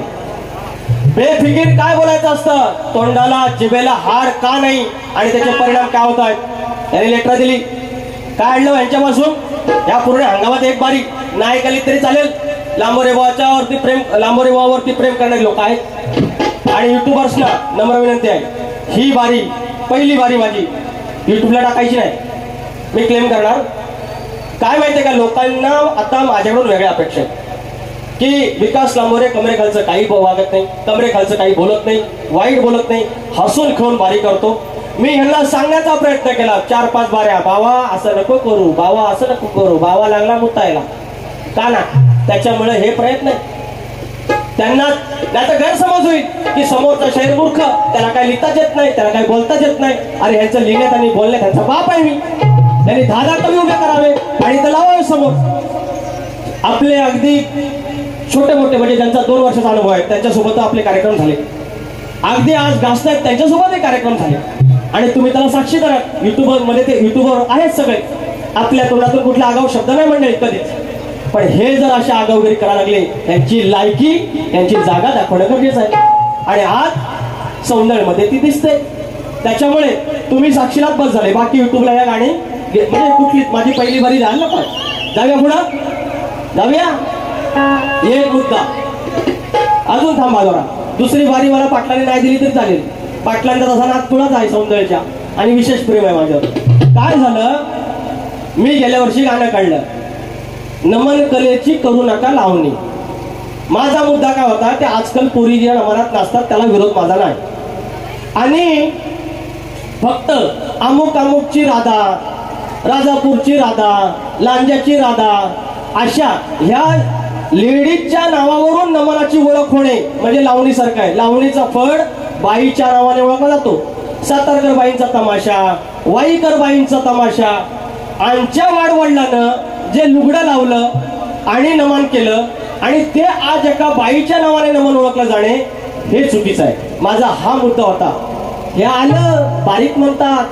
बेफिकीर काय बोलायचं असतं तोंडाला जिभेला हाड का नाही आणि त्याचे परिणाम काय होत आहेत यांनी लेटर दिली काय आणलं यांच्यापासून या पूर्ण हंगामात एक बारी नाही केली तरी चालेल लांबोरेबावावरती प्रेम करणारे लोक आहेत आणि युट्यूबर्सना नम्र विनंती आहे ही बारी पहिली बारी माझी युट्यूबला टाकायची नाही मी क्लेम करणार काय माहितीये का लोकांना आता माझ्याकडून वेगळ्या अपेक्षा आहेत की विकास लांबोरे कमरेखालचं काही वागत नाही कमरेखालचं काही बोलत नाही वाईट बोलत नाही हसून खेळून बारी करतो. मी ह्यांना सांगण्याचा प्रयत्न केला 4-5 बाऱ्या, बावा असं नको करू, बावा असं नको करू, बावा लागला मुतायला का ना. त्याच्यामुळे हे प्रयत्न त्यांना त्याचा गैरसमज होईल की समोरचा शहर मूर्ख, त्याला काय लिहिताच येत नाही, त्याला काय बोलताच येत नाही. अरे ह्यांचं लिहिण्यात आणि बोलण्यात त्यांचा बाप आहे मी. त्यांनी 10 कमी उभे करावे आणि इथं लावावे समोर. आपले अगदी छोटे मोठे म्हणजे ज्यांचा 2 वर्षाचा अनुभव आहे त्यांच्यासोबत आपले कार्यक्रम झाले. अगदी आज गाजतायत त्यांच्यासोबत कार्यक्रम झाले. आणि तुम्ही त्याला साक्षीदार आहात. युट्यूबमध्ये ते युट्यूबर आहेत सगळे. आपल्या तोंडातून कुठला आगाऊ शब्द नाही म्हणले कधीच. पण हे जर अशा आगाऊगिरी करायला लागले, त्यांची लायकी, यांची जागा दाखवणं गरजेचं आहे. आणि आज सौंदर्यमध्ये ती दिसते. त्याच्यामुळे तुम्ही साक्षीलाच बस झाले. बाकी युट्यूबला या गाणी म्हणजे कुठली माझी पहिली बारी झाली ना. पण जाऊया पुढं, जाऊया. एक मुद्दा अजून थांबा जरा. दुसरी बारी मला पाटलाने नाही दिली तरी चालेल. पाटलांचा तसा नाच पुढाच आहे सौंदर्याच्या आणि विशेष प्रेम आहे माझ्यावर. काय झालं, मी गेल्या वर्षी गाणं काढलं, नमन कलेची करू नका लावणी. माझा मुद्दा काय होता, ते आजकाल पोरी जे नमनात नाचतात त्याला विरोध माझा नाही. आणि फक्त अमुक अमुकची राधा, राजापूरची राधा, लांज्याची राधा अशा ह्या लेडीजच्या नावावरून नमनाची ओळख होणे म्हणजे लावणीसारखं आहे. लावणीचा फळ बाईच्या नावाने ओळखला जातो. सातारकर बाईंचा तमाशा, वाईकर बाईंचा तमाशा. आमच्या वाडवडिलांनं जे लुगडं लावलं आणि नमन केलं आणि ते आज एका बाईच्या नावाने नमन ओळखलं जाणे हे चुकीचं आहे. माझा हा मुद्दा होता. हे आलं बारीक म्हणतात,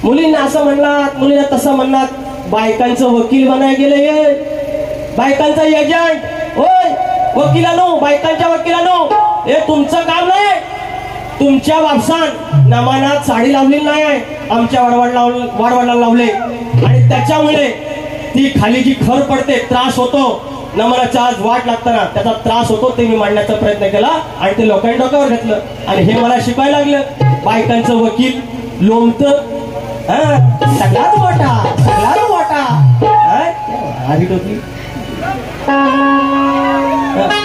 मुलींना असं म्हणतात, मुलींना तसं म्हणतात. बायकांचं वकील बनाय गेले हे, बायकांचा एजंट. होय वकिलानो, बायकांच्या वकिलानो, हे तुमचं काम नाही. तुमच्या बापसान नमानात साडी लावलेली नाही आहे, आमच्या वाडवडिलांना लावले. आणि त्याच्यामुळे ती खाली जी खर पडते, त्रास होतो, नमनाच्या आज वाट लागताना त्याचा त्रास होतो. ते मी मांडण्याचा प्रयत्न केला आणि ते लोकांनी डोक्यावर घेतलं. आणि हे मला शिकायला लागलं. बायकांचं वकील लोमत सगळ्यात मोठा, सगळ्यात मोठा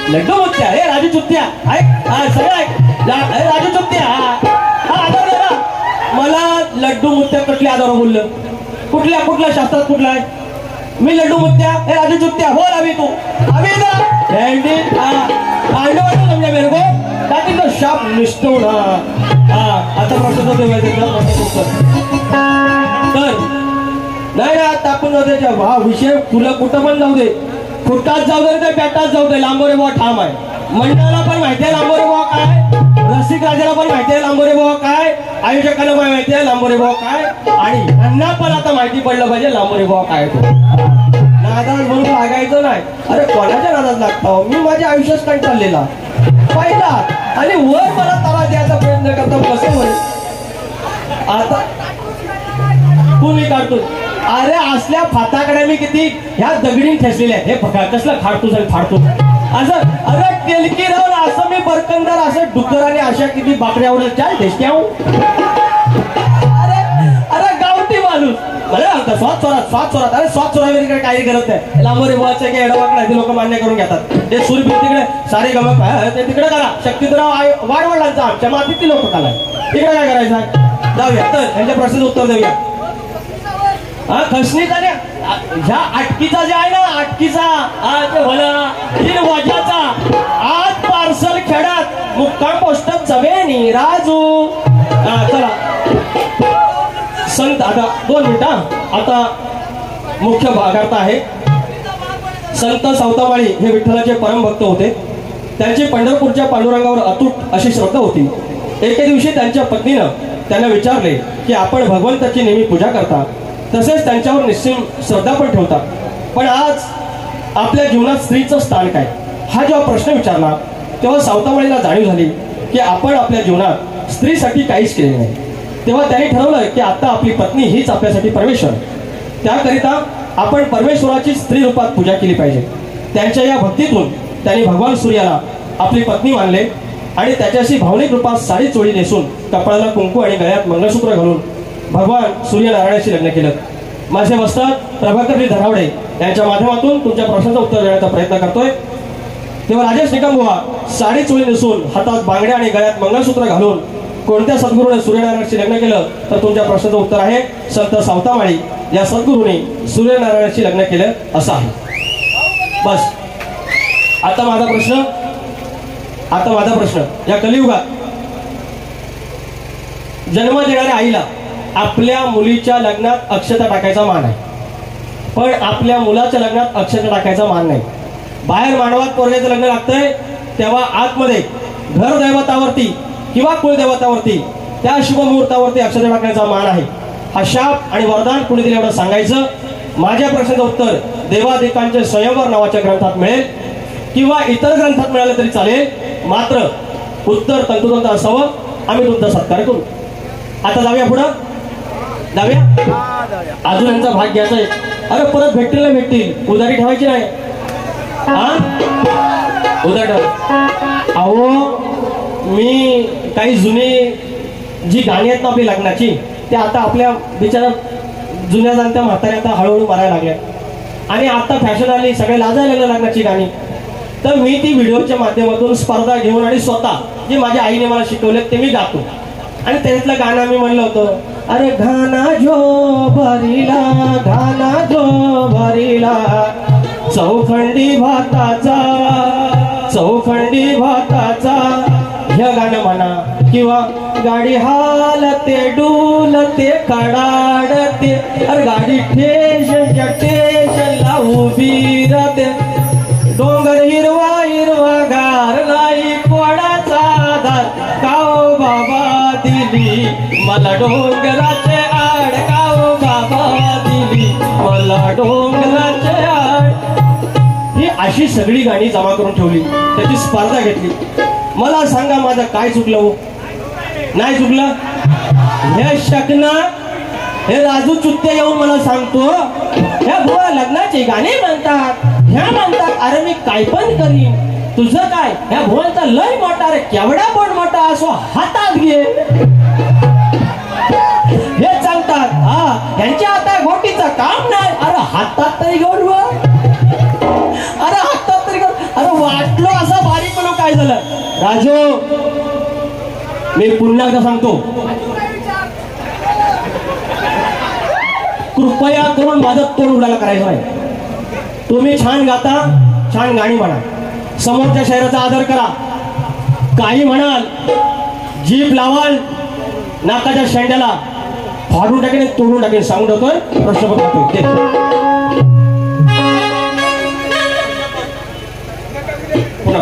लड्डू मुत्या, हे राजू चुत्त्या, सगळं राजू चुत्त्या. मला लड्डू मुत्या कुठल्या आधारावर बोललं, कुठल्या शास्त्रात कुठला आहे? मी लड्डू मुत्या, हे राजू चुत्त्या. बोल अभि तू, अभि समजा मेरे को ताकि तो शाप निष्ठून. आता प्रश्न तर नाही ना टाकून जाऊ दे. हा विषय तुला कुठं पण जाऊ दे, फुटात जाऊ दे, बॅटात जाऊ दे, लांबोरे बुवा ठाम आहे. मंडळाला पण माहिती आहे लांबोरे बुवा काय, रसिक राजाला पण माहिती आहे लांबोरे बुवा काय, आयोजकांना पण माहिती आहे लांबोरे बुवा काय, आणि यांना पण आता माहिती पडलं पाहिजे लांबोरे बुवा काय. तो नादात म्हणून लागायचं नाही. अरे कोणाच्या नादात लागतो मी? माझ्या आयुष्यात काय चाललेला पहिला आणि वर मला तारा द्यायचा प्रयत्न करतो. कसं होईल आता तुम्ही काढतो? अरे असल्या फाताकडे मी किती ह्या दगडीन ठेसलेल्या हे बघा. कसलं फाडतोस आणि फाडतो असं. अरे टेलकी राहून असं मी बरकंदार असं डुकर आणि अशा किती बाकड्यावर चाल ठेसक्या. अरे गावठी माणूस मला म्हणतात स्वाद चोरात. अरे स्वाद चोरा वगैरे काही करत नाही. लांबोरे बुवाचे काही एडवाकडे ते लोक मान्य करून घेतात. ते सूर्य तिकडे सारे गमक ते तिकडे करा. शक्तीराव वाडवडिलांचा आमच्या मातीतील लोक काला तिकडे काय करायचं? जाऊया तर यांच्या प्रश्नाचं उत्तर देऊया. हा खसणीचा ह्या अटकीचा जे आहे ना, अटकीचा वजाचा आज पार्सल खेड्यात मुक्काम पोस्ट चवेनी राजू. चला संत आता 2 मिनिटं. आता मुख्य भागार्थ आहे. संत सावतामाळी हे विठ्ठलाचे परमभक्त होते. त्यांची पंढरपूरच्या पांडुरंगावर अतूट अशी श्रद्धा होती. एके दिवशी त्यांच्या पत्नीनं त्यांना विचारले की आपण भगवंताची नेहमी पूजा करता, तसेच त्यांच्यावर निश्चिम श्रद्धा पण ठेवता, पण आज आपल्या जीवनात स्त्रीचं स्थान काय? हा जेव्हा प्रश्न विचारला तेव्हा सावतामाळीला जाणीव झाली की आपण आपल्या जीवनात स्त्रीसाठी काहीच केले नाही. तेव्हा त्यांनी ठरवलं की आता आपली पत्नी हीच आपल्यासाठी परमेश्वर. त्याकरिता आपण परमेश्वराची स्त्री रूपात पूजा केली पाहिजे. त्यांच्या या भक्तीतून त्यांनी भगवान सूर्याला आपली पत्नी मानले आणि त्याच्याशी भावनिक रूपात साडी चोळी नेसून कपाळाला कुंकू आणि गळ्यात मंगळसूत्र घालून भगवान सूर्यनारायणाशी लग्न केलं. माझे वस्ताद प्रभाकरजी धरावडे यांच्या माध्यमातून तुमच्या प्रश्नाचं उत्तर देण्याचा प्रयत्न करतोय. तेव्हा राजेश निकम बुवा साडी चोळी नेसून हातात बांगड्या आणि गळ्यात मंगळसूत्र घालून कोणत्या सद्गुरूने सूर्यनारायणाशी लग्न केलं? तर तुमच्या प्रश्नाचं उत्तर आहे संत सावतामाळी या सद्गुरूने सूर्यनारायणाशी लग्न केलं असं आहे. बस आता माझा प्रश्न या कलियुगात जन्म देणाऱ्या आईला आपल्या मुलीच्या लग्नात अक्षता टाकायचा मान आहे, पण आपल्या मुलाच्या लग्नात अक्षता टाकायचा मान नाही. बाहेर मांडवात पोरग्याचं लग्न लागतंय तेव्हा आतमध्ये घर दैवतावरती किंवा कुलदैवतावरती त्या शुभमुहूर्तावरती अक्षता टाकण्याचा मान आहे. हा शाप आणि वरदान कुणी दिलं एवढं सांगायचं. माझ्या प्रश्नाचं उत्तर देवादेकांचे स्वयंवर नावाच्या ग्रंथात मिळेल किंवा इतर ग्रंथात मिळालं तरी चालेल, मात्र उत्तर तंतोतंत असावं. आम्ही तुमचा सत्कार करू. आता जाऊया पुढं, जाऊया. अजून यांचा भाग घ्यायचा आहे. अरे परत भेटतील ना भेटतील, उधारी ठेवायची नाही. हा उधारी ठेव. अहो मी काही जुनी जी गाणी आहेत ना आपली लग्नाची, ते आता आपल्या बिचारा जुन्या जाणत्या म्हाताऱ्या आता हळूहळू मारायला लागल्या आणि आता फॅशन आली, सगळे लाजायला लागलं लग्नाची गाणी. तर मी ती व्हिडिओच्या माध्यमातून स्पर्धा घेऊन आणि स्वतः जे माझ्या आईने मला शिकवले ते मी गातो. आणि त्यातलं गाणं मी म्हणलं होतं, अरे घाना जो भरीला चौखंडी भाताचा हे गाणं म्हणा, किंवा गाडी हालते डुलते कडाडते, अरे गाडी ठेशनला उभी राहते, डोंगर हिरवा गार नाही कोणाचा दार, काओ बाबा दिली मला डोंगराचे आड, काओ बाबा दिली मला डोंगराचे आड. ही अशी सगळी गाणी जमा करून ठेवली, त्याची स्पर्धा घेतली. मला सांगा माझं काय चुकलं हो? नाही चुकलं. हे शकना हे राजू चुत्त्या येऊन मला सांगतो ह्या बुवा लग्नाचे गाणे म्हणतात, ह्या म्हणतात. अरे मी काय पण करीन, तुझं काय? ह्या भुवनचा लय मोठा, अरे केवढा पण मोठा असो हातात घे हे सांगतात. हा यांच्या आता गोटीचं काम नाही, अरे हातात तरी घेऊन, अरे हातात तरी घेऊन. अरे वाटलो असं बारीक म्हणून काय झालं? राजू मी पुन्हा एकदा सांगतो, कृपया करून माझं तोंड उडायला करायचं नाही. तुम्ही छान गाता, छान गाणी म्हणा, समोरच्या शहराचा आदर करा, काही म्हणाल, जीभ लावाल, नाकाच्या शेंड्याला फाडून टाकेन, तोडून टाकेन, सांगून ठेवतोय. प्रश्न बघतोय पुन्हा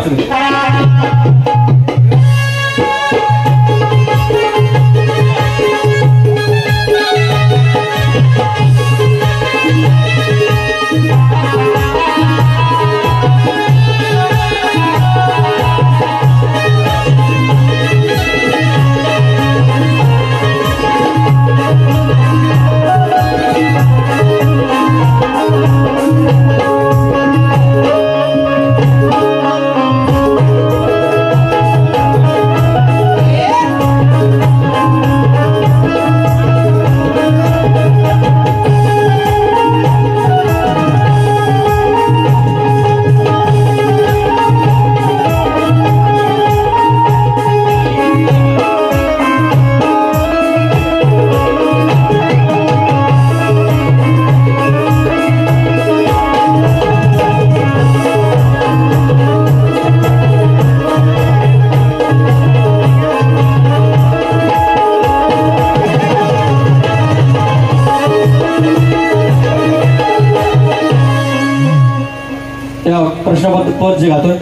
पद जे गातोय,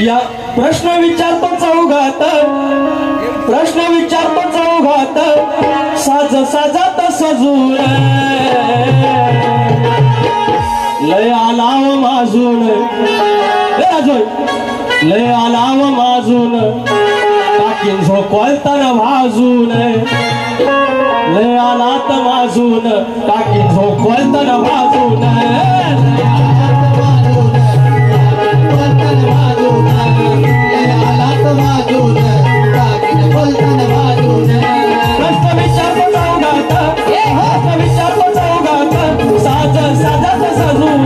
या प्रश्न विचारतो चौघात साज साजात सजून, लय आलाव माजून, लय आलाव माजून, टाकीन झोकवलताना भाजून, लय आलात माजून, टाकीन झोकवलताना भाजून, साज साजात सजून,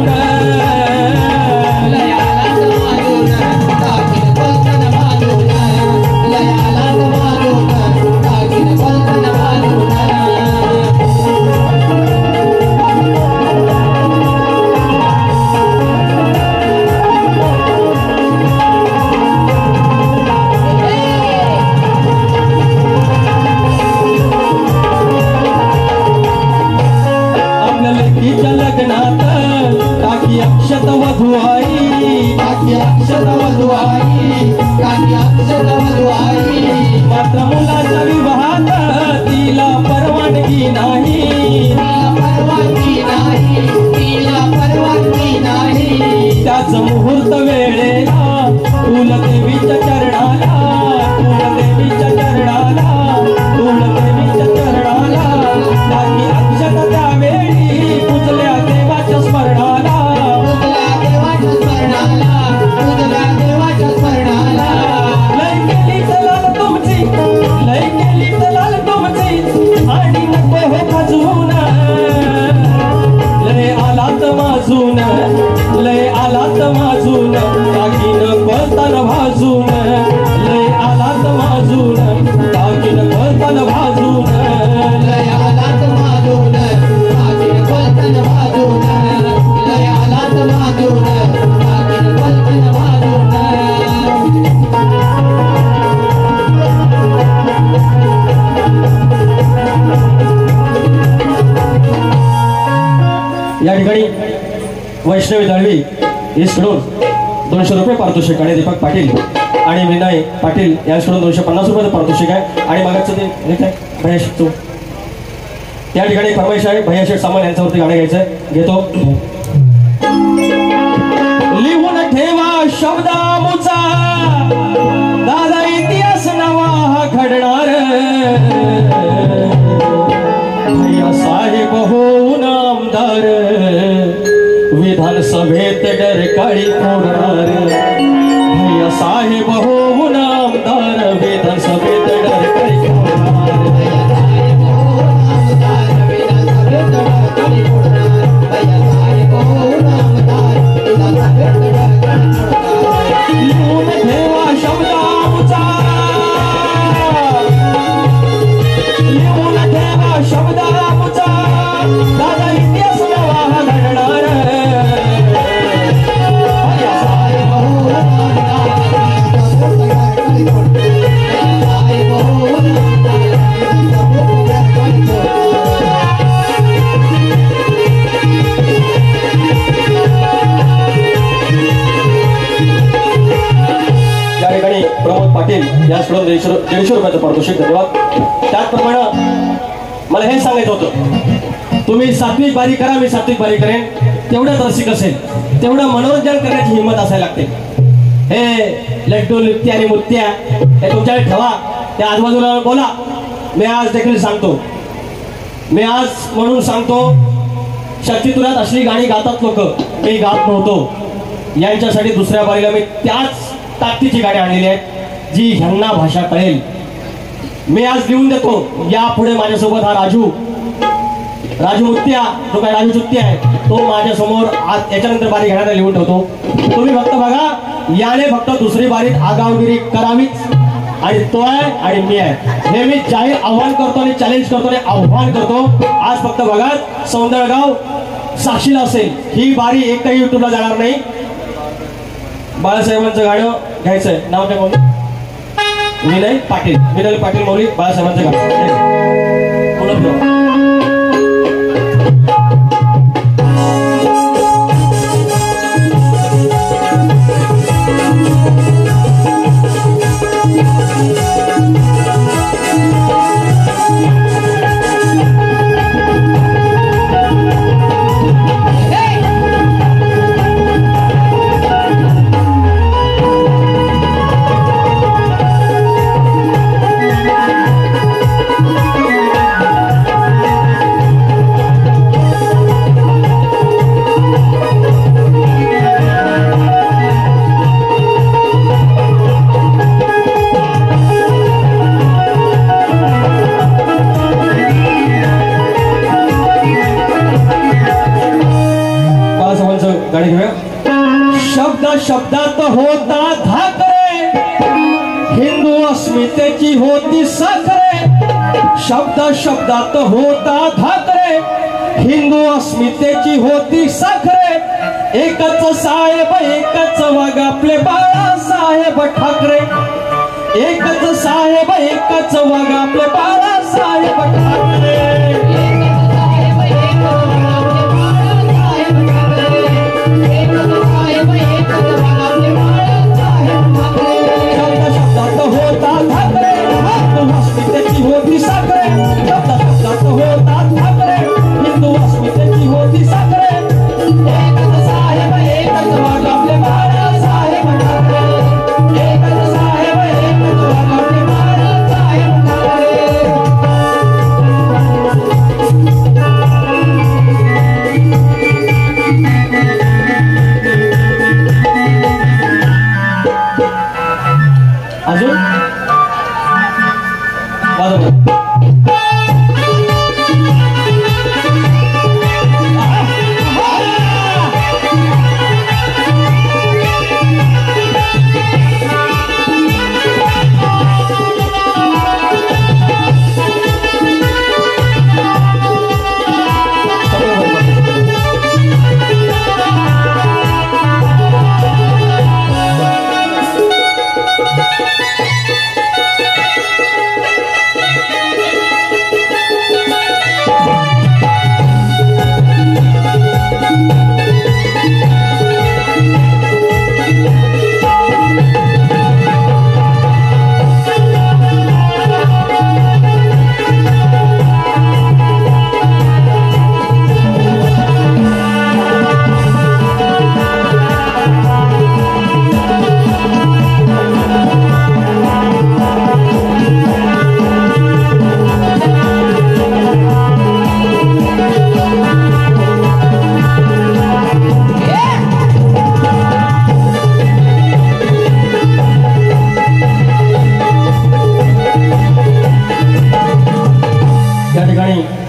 मात्र मुलाच्या विवाहात तिला परवानगी नाही. त्याच मुहूर्त वेळेला कुलदेवीच्या चरणाला, कुलदेवीच्या चरणाला, कुलदेवीच्या चरणाला टाकी अक्षता त्यावेळी पुजल्या देवाच्या स्मरणाला. लय केली चलाल तुमची, लय केली चलाल तुमची आणि नको हे खजून. लय आलात माझून, लय आलात माझून टाकीन कोलतान भाजून. लय आलात माझून टाकीन कोलतान भाजून. लय आलात माझून टाकीन कोलतान भाजून. लय आलात माझून टाकीन कोलतान भाजून. या ठिकाणी वैष्णवी दळवी इसकडून 200 रुपये पारितोषिक आणि दीपक पाटील आणि विनय पाटील यांच्याकडून 250 रुपये पारितोषिक आहे. आणि मागाचं ते हे काय भैया शेठ या ठिकाणी फरमाईश आहे. भैया शेठ सामान यांच्यावरती गाणं घ्यायचं घेतो. लिहून ठेवा शब्दामुचा दादा इतिहास नवा हा घडणार. भैया साहेब होऊन आमदार विधानसभेत डरकाळी फोडणार. भैया साहेब होऊन आमदार विधानसभेत डरकाळी फोडणार. लिहून ठेवा शब्दामुचा, लिहून ठेवा शब्दामुचा दादा इतिहास नवा हा घडणार. या ठिकाणी प्रमोद पाटील याचकडून 150 रुपयाचं पारितोषिक. धन्यवाद. त्याचप्रमाणे मला हे सांगायचं होतं, तुम्ही सात्विक बारी करा, मी सात्विक बारी करेन. तेवढंच रसिक असेल, तेवढं मनोरंजन करण्याची हिंमत असायला लागते. हे लड्डू नृत्य आणि मुत्या हे तुमच्याकडे ठेवा, त्या आजूबाजूला बोला. मी आज देखील सांगतो, मी आज म्हणून सांगतो, शक्तितुलात असली गाणी गातात लोक, मी गात नव्हतो. यांच्यासाठी दुसऱ्या बारीला मी त्याच ताकदीची गाणी आणलेली आहेत जी ह्यांना भाषा कळेल. मी आज लिहून देतो. यापुढे माझ्यासोबत हा राजू मुत्या, जो काय राजू चुत्ती आहे, तो माझ्यासमोर आज याच्यानंतर बारी घेणारा लिहून ठेवतो. तुम्ही फक्त बघा, याने फक्त दुसरी बारीत आगावगिरी करावीच. आणि तो आहे आणि मी आहे हे मी जाहीर आव्हान करतो आणि चॅलेंज करतो आणि आव्हान करतो. आज फक्त बघा, सौंदळगाव साक्षीला असेल, ही बारी एकही युट्यूबला जाणार नाही. बाळासाहेबांचं गाणं घ्यायचंय. नाव काय म्हणून? विनय पाटील, विनय पाटील मौली, बाळासाहेबांचं गाणं पुन्हा. शब्दात होता धाकरे, हिंदू अस्मितेची होती साखरे. शब्दात होता धाकरे, हिंदू अस्मितेची होती साखरे. एकच साहेब एकच वाघ आपले बाळासाहेब ठाकरे. एकच साहेब एकच वाघ आपले बाळासाहेब ठाकरे. एक साहेब एक वाघ आपले बाळासाहेब ठाकरे. अजून वाजव.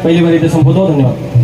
पहिली बारी ते संपवतो. धन्यवाद.